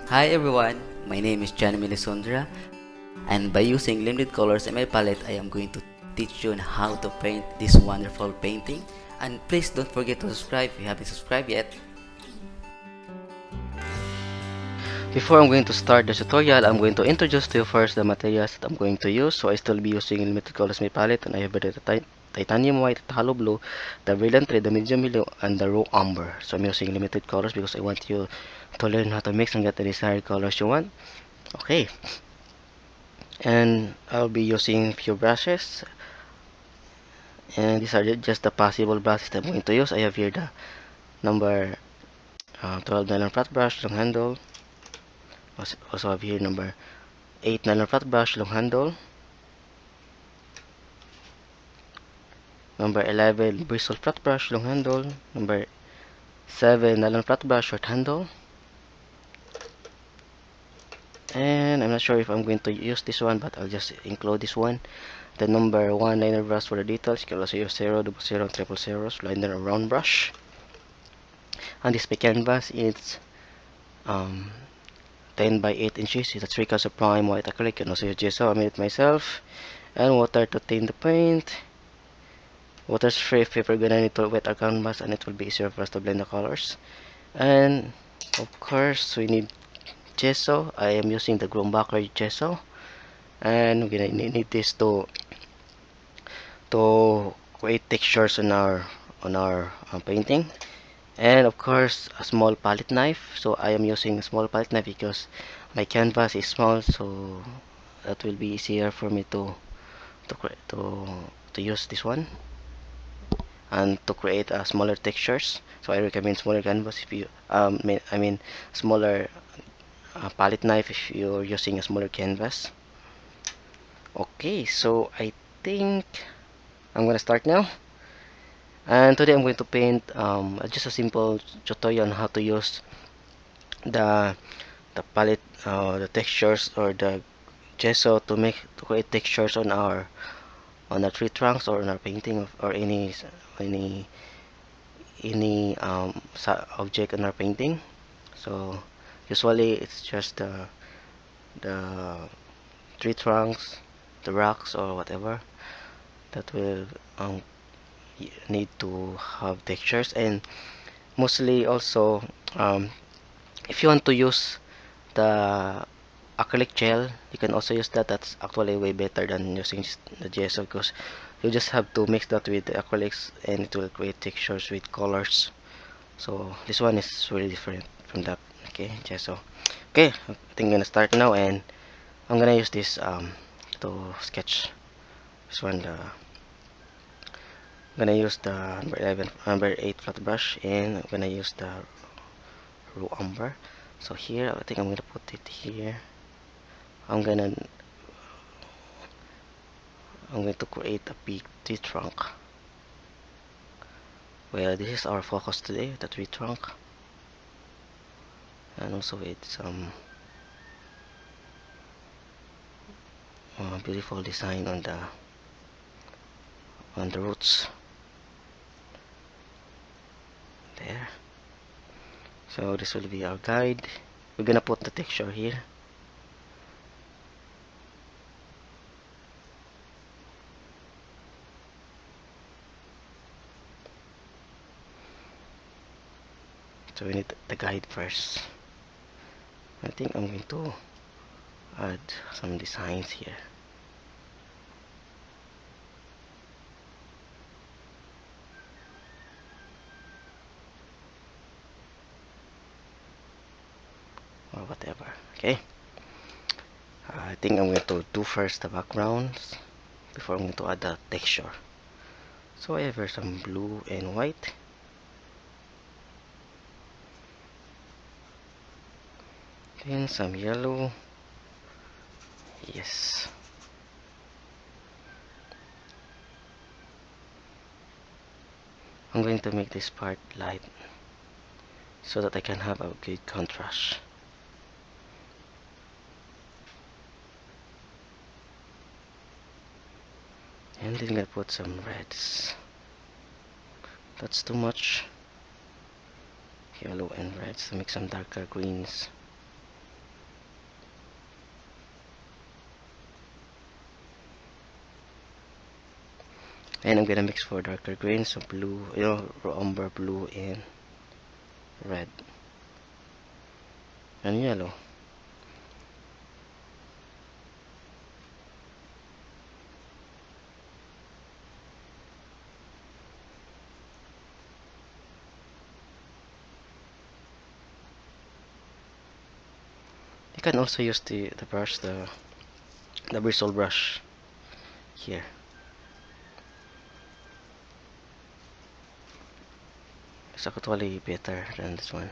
Hi everyone, my name is JMLisondra, and by using limited colors in my palette, I am going to teach you on how to paint this wonderful painting. And please don't forget to subscribe if you haven't subscribed yet. Before I'm going to start the tutorial, I'm going to introduce to you first the materials that I'm going to use. So I still be using limited colors my palette, and I have the titanium white, the hollow blue, the brilliant red, the medium yellow, and the raw umber. So I'm using limited colors because I want you to learn how to mix and get the desired colors you want. Okay, and I'll be using few brushes, and these are just the possible brushes that I'm going to use. I have here the number 12 nylon flat brush, long handle. Also have here number 8 nylon flat brush, long handle. Number 11 bristle flat brush, long handle. Number 7 nylon flat brush, short handle. And I'm not sure if I'm going to use this one, but I'll just include this one. The number 1 liner brush for the details. You can also use 0, double 0, triple zeros, liner or round brush. And this my canvas is um, 10 by 8 inches. It's a 3 coats of prime white acrylic. You can also use gesso. I made it myself. And water to tint the paint. Water's free if we're gonna need to wet our canvas, and it will be easier for us to blend the colors. And of course, we need gesso. I am using the Grumbacher gesso, and we're gonna need this to create textures on our painting. And of course, a small palette knife. So I am using a small palette knife because my canvas is small, so that will be easier for me to use this one and to create smaller textures. So I recommend smaller canvas if you I mean smaller palette knife if you're using a smaller canvas. Okay, so I think I'm gonna start now. And today I'm going to paint just a simple tutorial on how to use the palette, the textures or the gesso to create textures on our tree trunks or on our painting or any object in our painting. So usually it's just the tree trunks, the rocks or whatever that will um, need to have textures. And mostly also um, if you want to use the acrylic gel, you can also use that. That's actually way better than using the gesso because you just have to mix that with the acrylics and it will create textures with colors. So this one is really different from that. Okay, gesso. Okay, I think I'm gonna start now, and I'm gonna use this to sketch this one. I'm gonna use the number 11, number 8 flat brush, and I'm gonna use the raw umber. So here, I think I'm gonna put it here. I'm gonna I'm going to create a big tree trunk. Well, this is our focus today, the tree trunk, and also with some beautiful design on the roots there. So this will be our guide. We're gonna put the texture here. So we need the guide first. I think I'm going to add some designs here. Or whatever. Okay. I think I'm going to do first the backgrounds before I'm going to add the texture. So I have here some blue and white. Then some yellow. Yes. I'm going to make this part light so that I can have a good contrast. And then I'm gonna put some reds. That's too much. Yellow and reds to make some darker greens. And I'm gonna mix for darker greens, so blue, raw umber, blue, and red, and yellow. You can also use the brush, the bristle brush here. It's actually better than this one.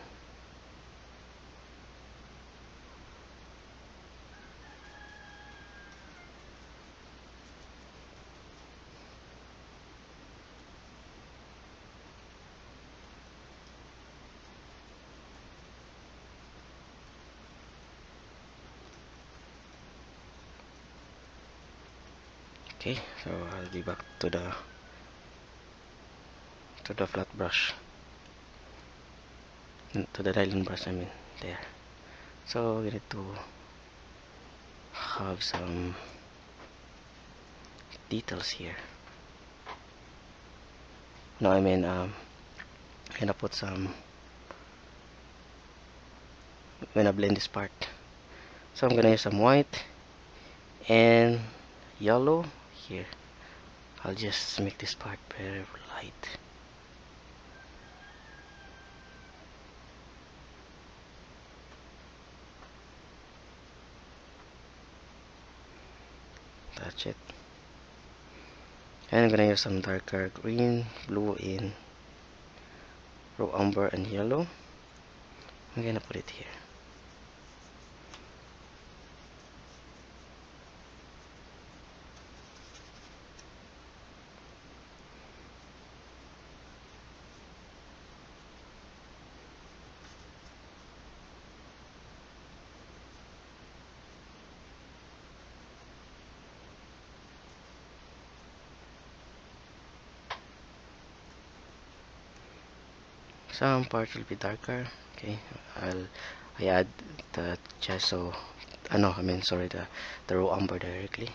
Okay, so I'll be back to the flat brush, to the nylon brush, I mean, there. So we need to have some details here. No, I mean, I'm gonna put some, I'm gonna blend this part. So I'm gonna use some white and yellow here. I'll just make this part very light. That's it. And I'm gonna use some darker green, blue, in raw umber, and yellow. I'm gonna put it here. Some parts will be darker. Okay, I add the gesso. No, I mean, sorry, the raw umber directly.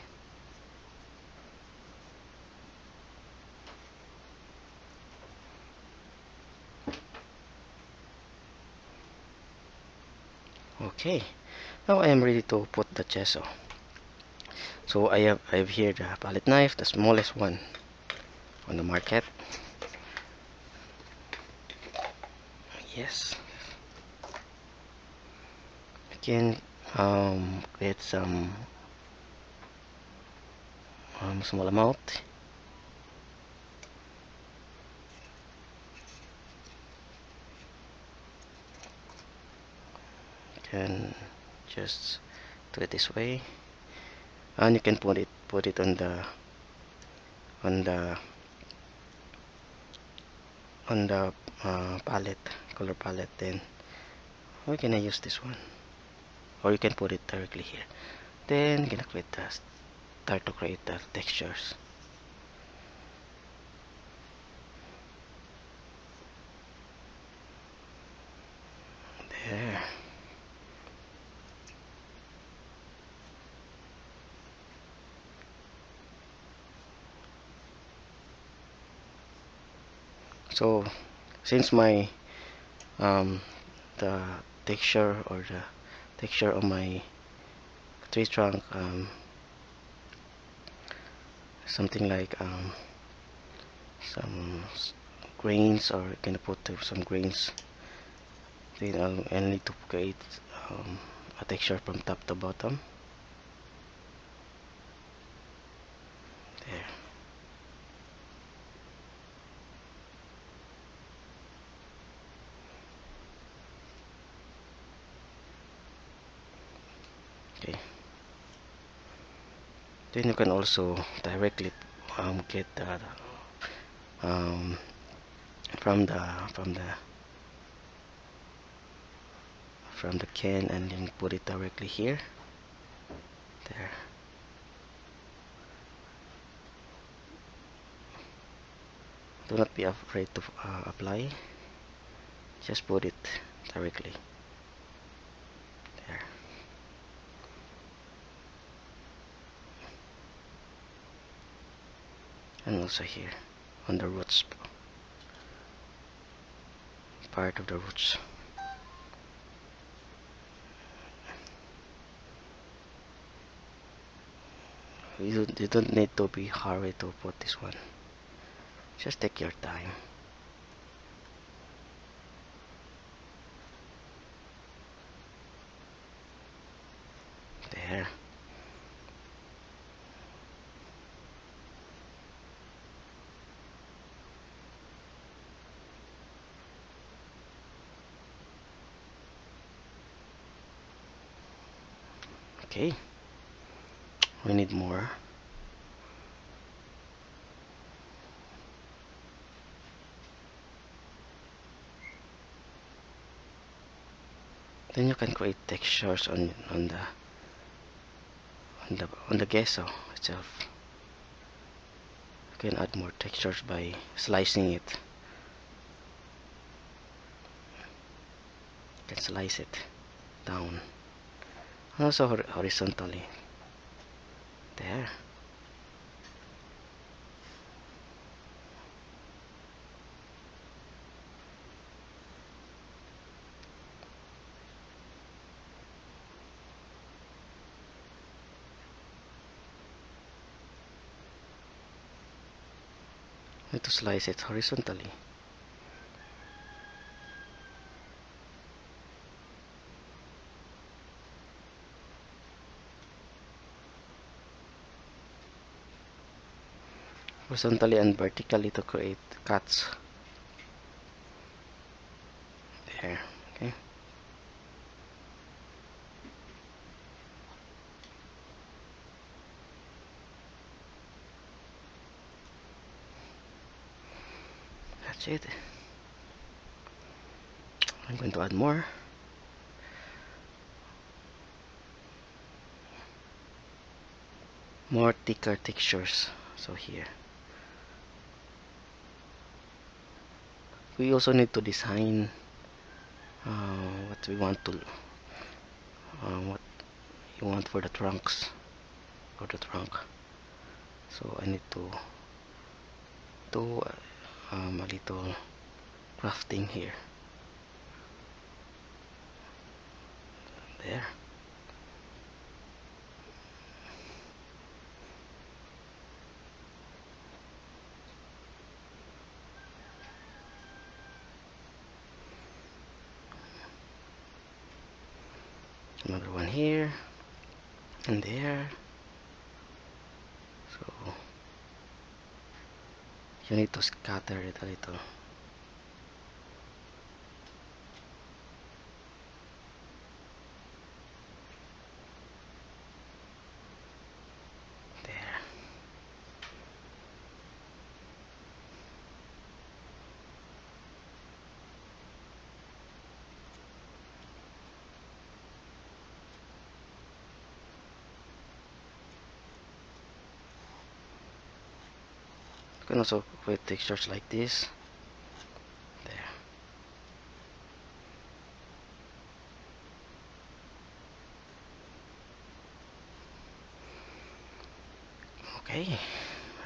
Okay, now I am ready to put the gesso. So I have here the palette knife, the smallest one on the market. Yes, you can get some small amount. You can just do it this way, and you can put it on the on the palette, color palette. Then we're gonna use this one, or you can put it directly here. Then gonna start to create the textures. There. So since my the texture, or the texture of my tree trunk, something like some grains, or gonna put some grains, then I'll need to create a texture from top to bottom. There. Okay, then you can also directly get um, from the from the from the can, and then put it directly here. There. Do not be afraid to apply. Just put it directly there. and also here on the roots, part of the roots. You don't need to be hurry to put this one. Just take your time. There. Okay. We need more. Then you can create textures on the gesso itself. You can add more textures by slicing it. You can slice it down, and also horizontally. There. Need to slice it horizontally. Horizontally and vertically to create cuts. There. Okay. That's it. I'm going to add more. More thicker textures. So here. We also need to design what we want to what you want for the trunks, for the trunk. So I need to do a little crafting here. There. Another one here and there. So you need to scatter it a little. There. You can also create textures like this. There. Okay.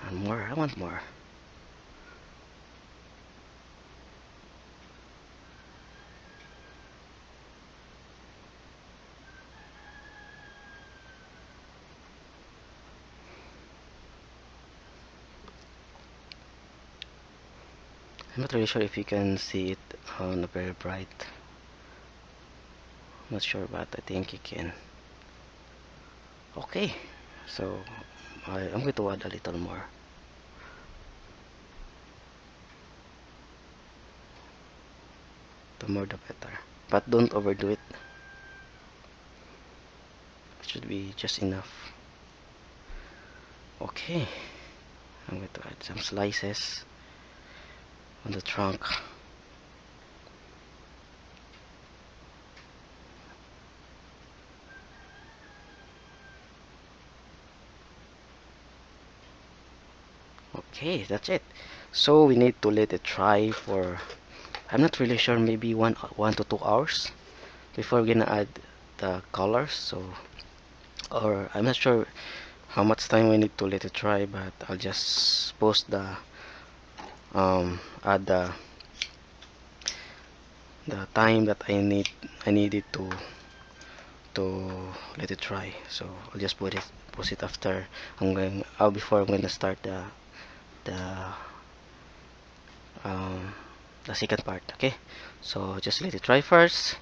And more. I want more. I'm not really sure if you can see it on a very bright. Not sure, but I think you can. Okay, so I'm going to add a little more. The more the better, but don't overdo it. It should be just enough. Okay, I'm going to add some slices on the trunk. Okay, that's it. So we need to let it dry for, I'm not really sure, maybe 1 to 2 hours before we're gonna add the colors. So, or I'm not sure how much time we need to let it dry, but I'll just post the add the time that I needed to let it dry. So I'll just post it after before I'm gonna start the um, the second part. Okay, so just let it dry first,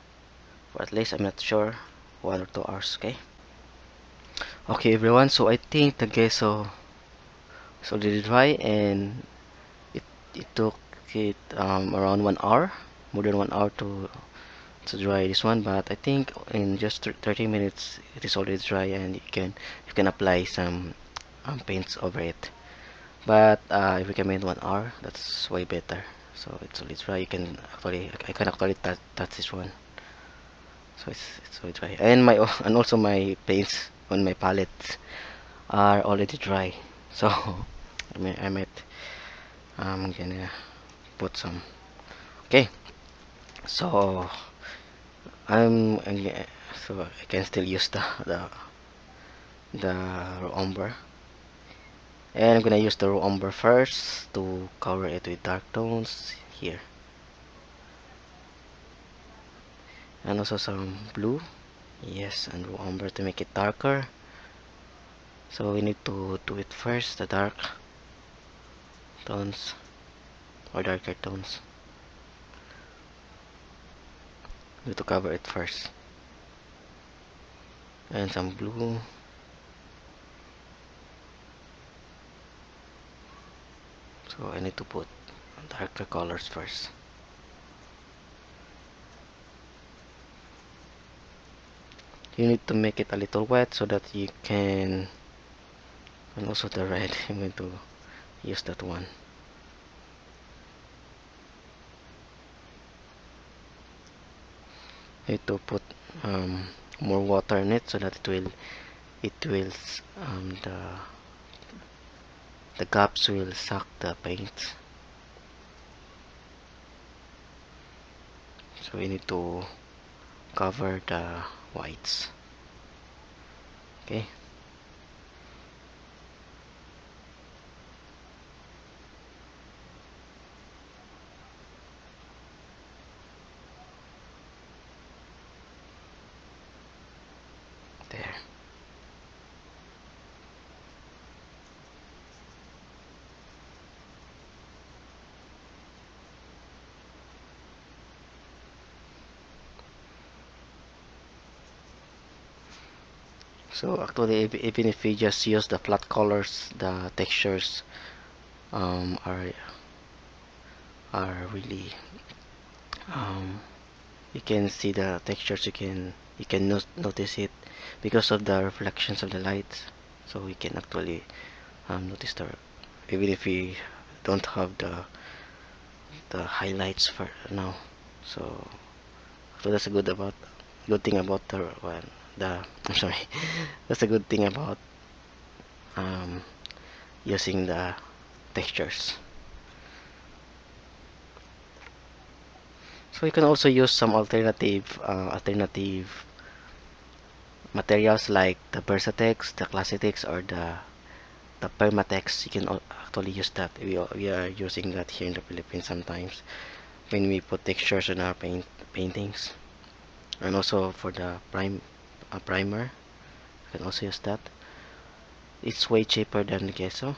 or at least I'm not sure, 1 or 2 hours. Okay everyone, so I think the gesso is already dry, and it it took it around 1 hour, more than 1 hour to dry this one, but I think in just 30 minutes it is already dry, and you can apply some paints over it. But I recommend 1 hour. That's way better. So it's already dry. You can actually I can actually touch this one. So it's already dry, and my and also my paints on my palette are already dry. So I might I'm gonna put some. Okay, so so I can still use the raw umber, and I'm gonna use the raw umber first to cover it with dark tones here, and also some blue. Yes, and raw umber to make it darker. So we need to do it first, the dark tones or darker tones. We need to cover it first, and some blue. So I need to put darker colors first. You need to make it a little wet so that you can, and also the red, I'm going to use that one. Need to put more water in it so that it will the gaps will suck the paint. So we need to cover the whites. Okay. There. So actually, even if we just use the flat colors, the textures um, are are really you can see the textures. You can notice it because of the reflections of the lights. So we can actually notice the, even if we don't have the highlights for now. So that's a good thing about the I'm sorry. That's a good thing about um, using the textures. So you can also use some alternative materials like the Versatex, the Classitex, or the Permatex. You can actually use that. We are using that here in the Philippines sometimes when we put textures on our paintings, and also for the primer. You can also use that. It's way cheaper than the Gesso,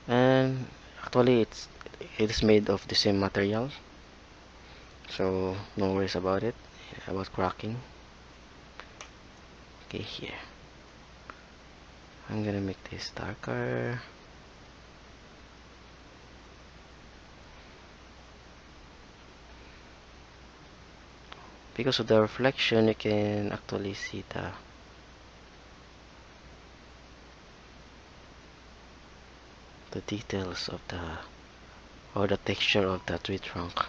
and actually it is made of the same material, so no worries about it, about cracking. Okay, here I'm gonna make this darker. Because of the reflection, you can actually see the details of the texture of the tree trunk.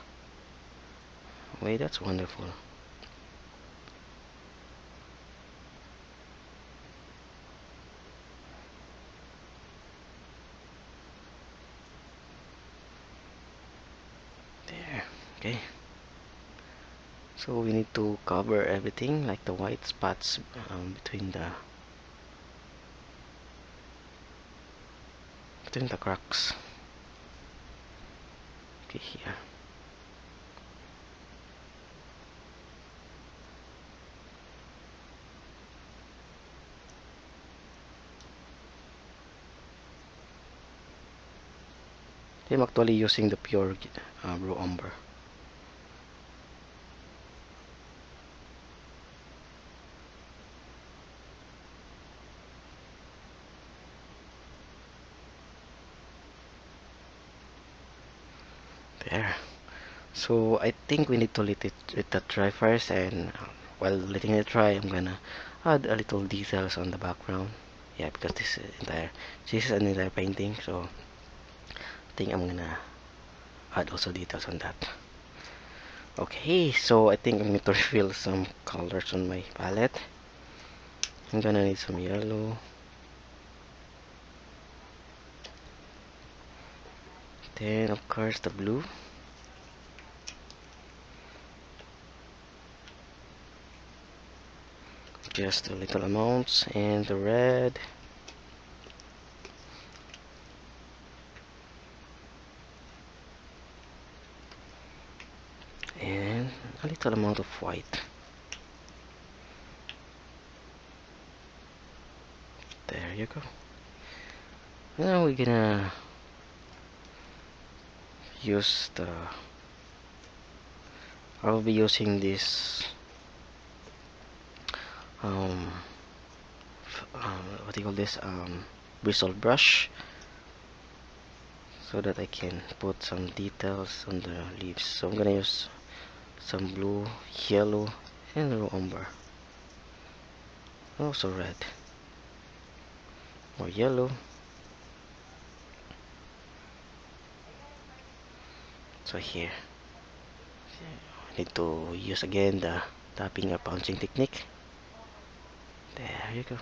Wait, that's wonderful. There. Okay. So we need to cover everything, like the white spots between the cracks. Okay, here. I'm actually using the pure raw umber. There. So I think we need to let that dry first, and while letting it dry, I'm gonna add a little details on the background. Yeah, because this is an entire painting, so I think I'm gonna add also details on that. Okay, so I think I'm going to refill some colors on my palette. I'm gonna need some yellow, then of course the blue, just a little amounts, and the red, and a little amount of white. There you go. Now we're gonna use the I'll be using this um, what do you call this, bristle brush, so that I can put some details on the leaves. So I'm gonna use some blue, yellow, and raw umber. Also red, more yellow. So here I need to use again the tapping or pouncing technique. There you go.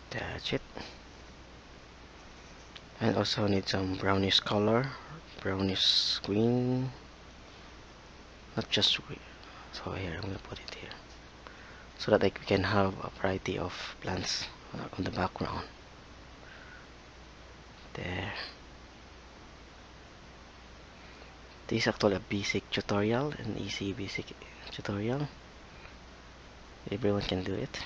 That's it. And also need some brownish color, brownish green, not just green. So here I'm gonna put it here, so that we can have a variety of plants on the background. There. This is actually a basic tutorial, an easy basic tutorial. Everyone can do it.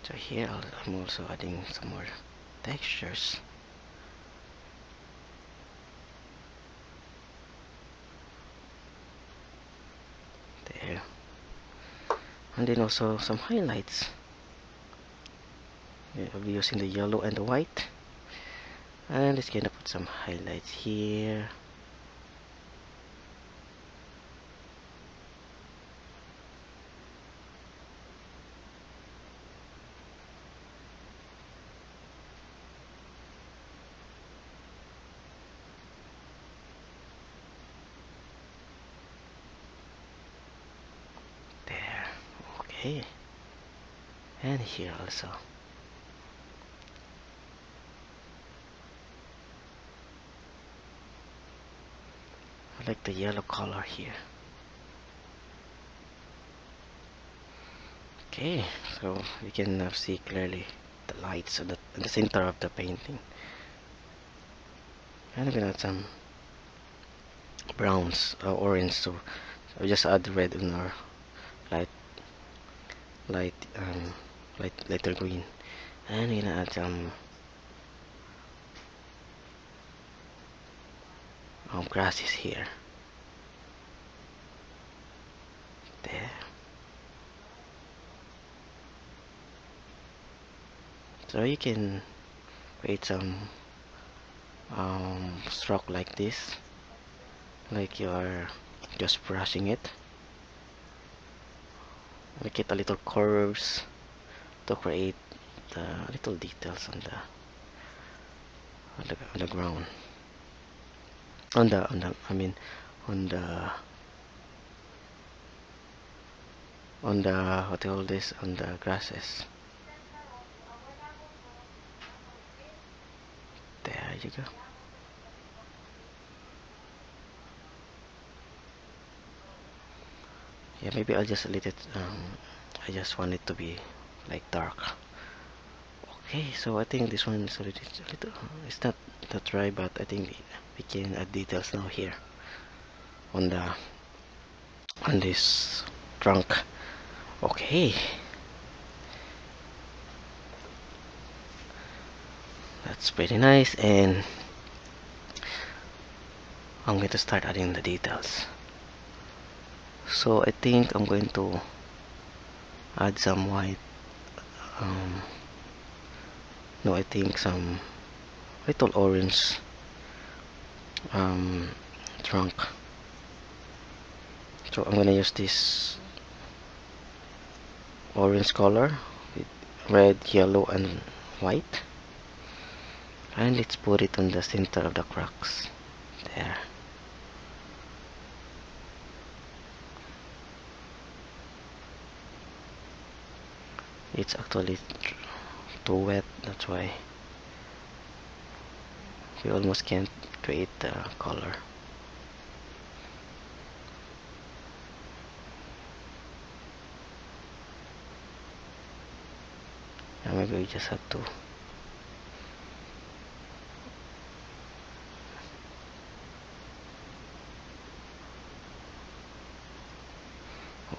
So here I'm also adding some more textures. There. And then also some highlights. I'll be using the yellow and the white. And it's gonna put some highlights here. There. Okay. And here also. I like the yellow color here. Okay, so we can now see clearly the lights at the center of the painting. And I'm gonna add some browns, orange, so we just add red in our light, light, lighter green, and we're gonna add some grasses here. There. So you can create some stroke like this, like you are just brushing it. Make it a little curves, to create the little details on the ground, I mean on the what do you call this, on the grasses. There you go. Yeah, maybe I'll just let it I just want it to be like dark. Okay, so I think this one is already a little, it's not that dry, but I think we can add details now here on this trunk. Okay, that's pretty nice, and I'm going to start adding the details. So I think I'm going to add some white, no, I think some little orange trunk. So I'm gonna use this orange color with red, yellow, and white, and let's put it on the center of the cracks. There. It's actually too wet, that's why we almost can't create the color. And maybe we just have to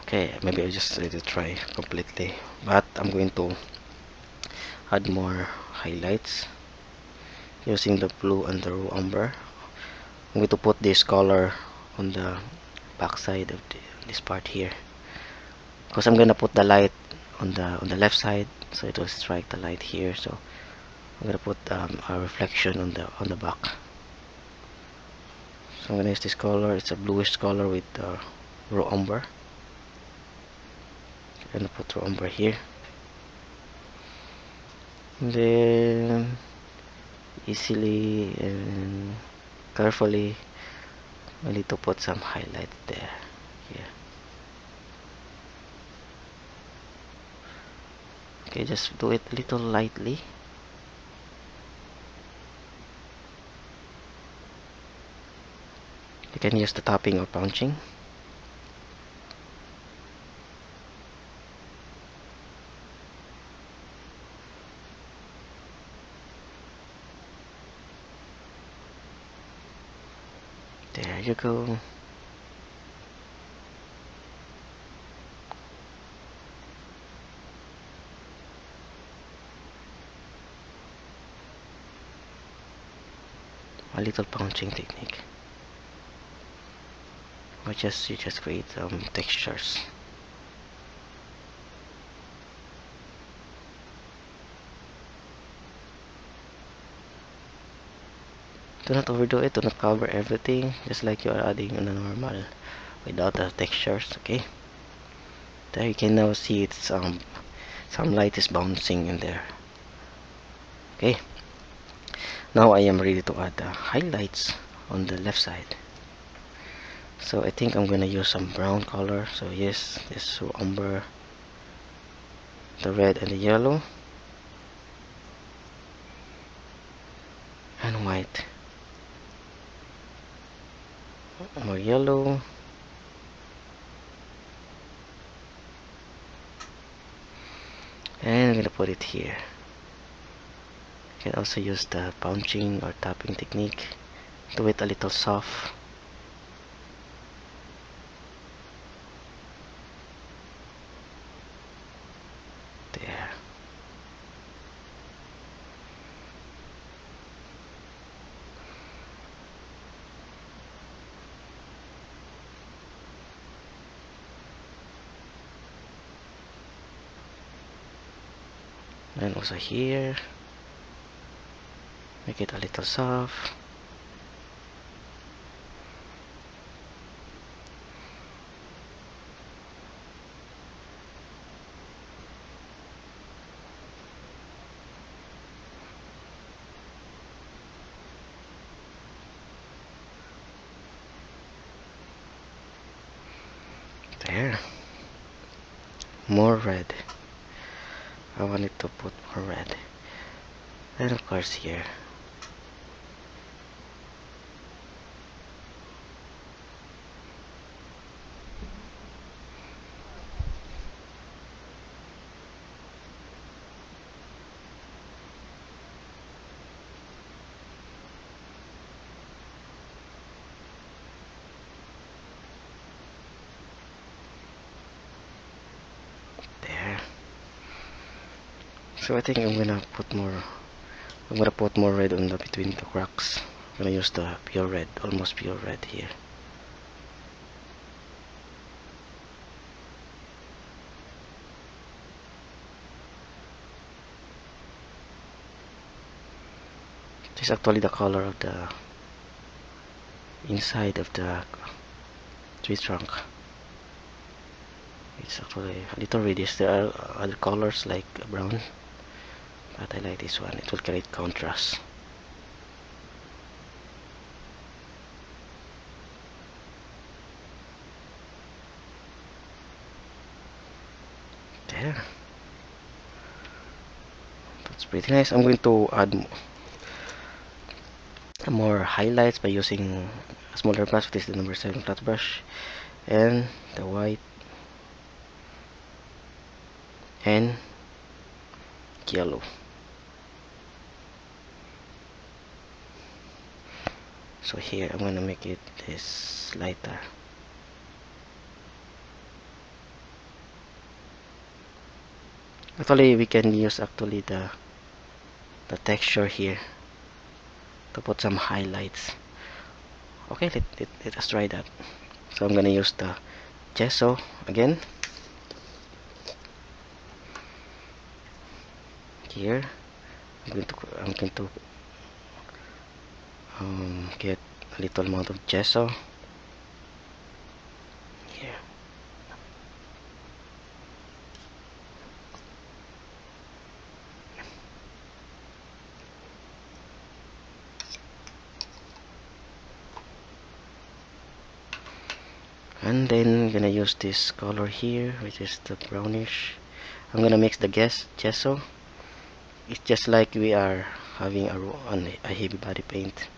okay, maybe I just let it dry completely, but I'm going to add more highlights using the blue and the raw umber. I'm going to put this color on the back side of this part here, because I'm gonna put the light on the left side, so it will strike the light here. So I'm gonna put a reflection on the back. So I'm gonna use this color. It's a bluish color with raw umber. I'm gonna put raw umber here, and then easily and carefully I need to put some highlight there. Here. Okay, just do it a little lightly. You can use the tapping or punching. There you go. A little punching technique. Or you just create textures. Do not overdo it, do not cover everything, just like you are adding on a normal without the textures. Okay, there you can now see it's some light is bouncing in there. Okay, now I am ready to add the highlights on the left side. So I think I'm gonna use some brown color. So yes, this umber, the red and the yellow, and white. More yellow, and I'm gonna put it here. You can also use the punching or tapping technique. Do it a little soft. There. And also here, make it a little soft. There. More red. I wanted to put more red. And of course here. There. So I think I'm gonna put more red on the between the cracks. I'm gonna use the pure red, almost pure red here. This is actually the color of the inside of the tree trunk. It's actually a little reddish. There are other colors like brown, but I like this one. It will create contrast. There. That's pretty nice. I'm going to add more highlights by using a smaller brush. This is the number 7 flat brush, and the white and yellow. So here I'm gonna make it this lighter. Actually, we can use the texture here to put some highlights. Okay, let us try that. So I'm gonna use the gesso again. Here, I'm going to get a little amount of gesso here. And then I'm gonna use this color here, which is the brownish. I'm gonna mix the gesso. It's just like we are having a heavy body paint.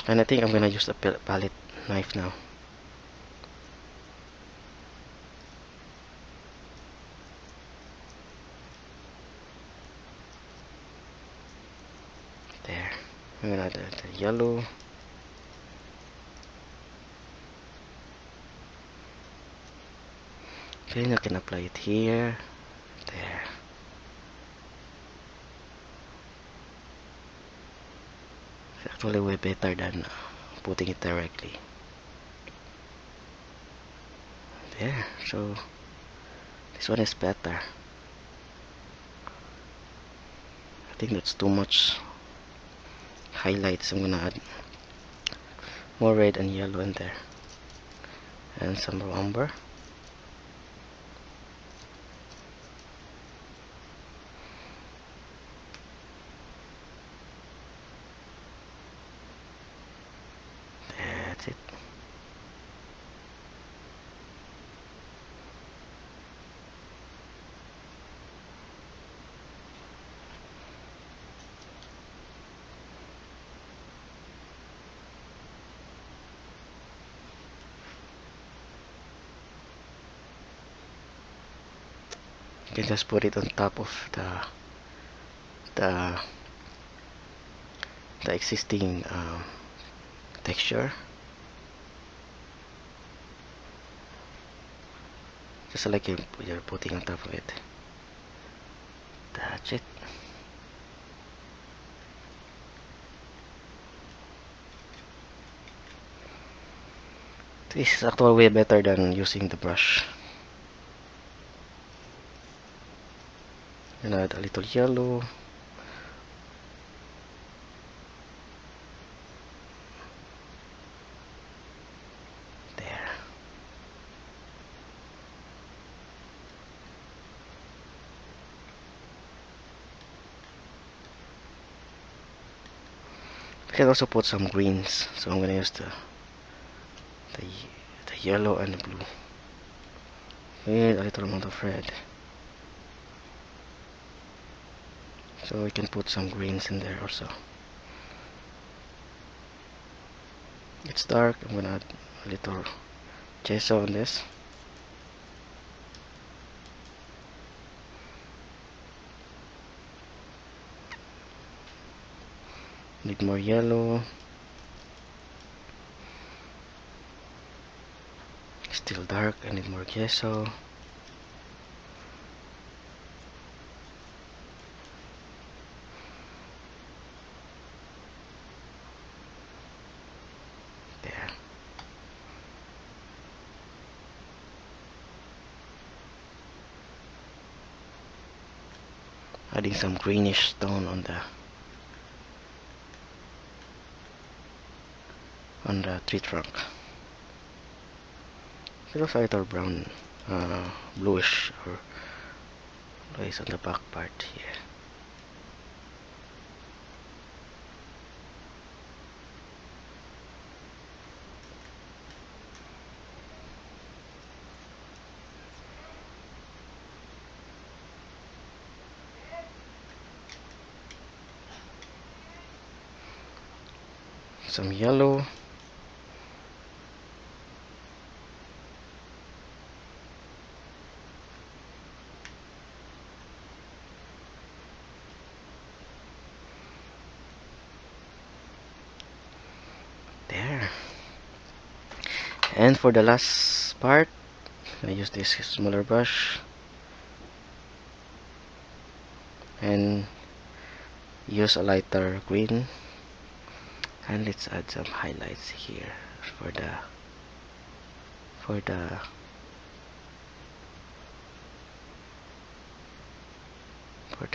And I think I'm gonna use a palette knife now. There. I'm gonna add the yellow. Then I can apply it here. There. It's actually way better than putting it directly. There. So this one is better. I think that's too much highlights. I'm gonna add more red and yellow in there, and some more umber. That's it. You can just put it on top of the existing texture, just like you're putting on top of it. That's it. This is actually way better than using the brush. And add a little yellow. There. We can also put some greens, so I'm gonna use the, the yellow and the blue with a little amount of red. So we can put some greens in there also. It's dark. I'm gonna add a little gesso on this. Need more yellow. Still dark. I need more gesso. There. Adding some greenish tone on the tree trunk. It looks a little brown, bluish or bluish on the back part here. Some yellow. There. And for the last part, I use this smaller brush and use a lighter green, and let's add some highlights here for the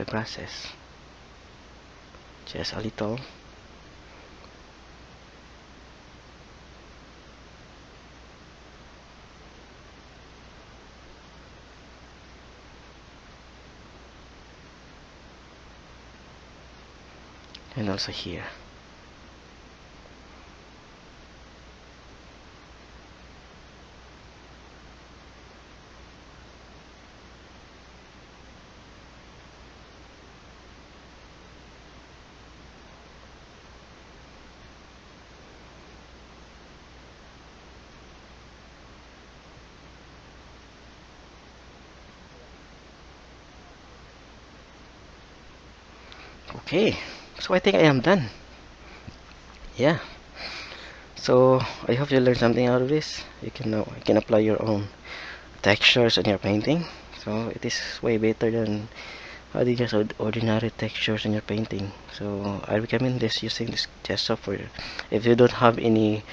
grasses. Just a little. And also here. Okay, so I think I am done. Yeah. So I hope you learned something out of this. You can apply your own textures on your painting. So it is way better than adding just ordinary textures in your painting. So I recommend this, using this gesso for if you don't have any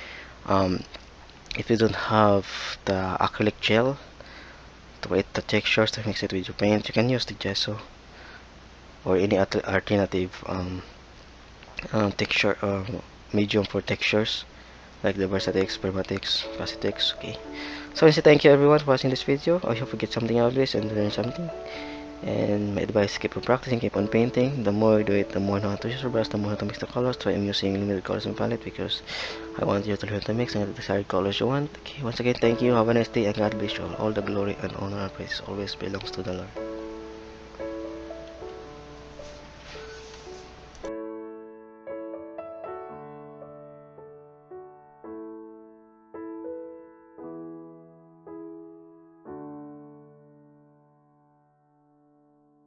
if you don't have the acrylic gel to create the textures to mix it with your paint, you can use the gesso or any alternative texture medium for textures like the Versatix, Permatix, Plasitix. Okay, so I say thank you everyone for watching this video. I hope you get something out of this and learn something. And my advice, keep on practicing, keep on painting. The more you do it, the more you know how to use your brush, the more how to mix the colors. So I'm using limited colors and palette because I want you to learn to mix and get the desired colors you want. Okay, once again, thank you, have a nice day, and God bless you all. All the glory and honor and praise always belongs to the Lord.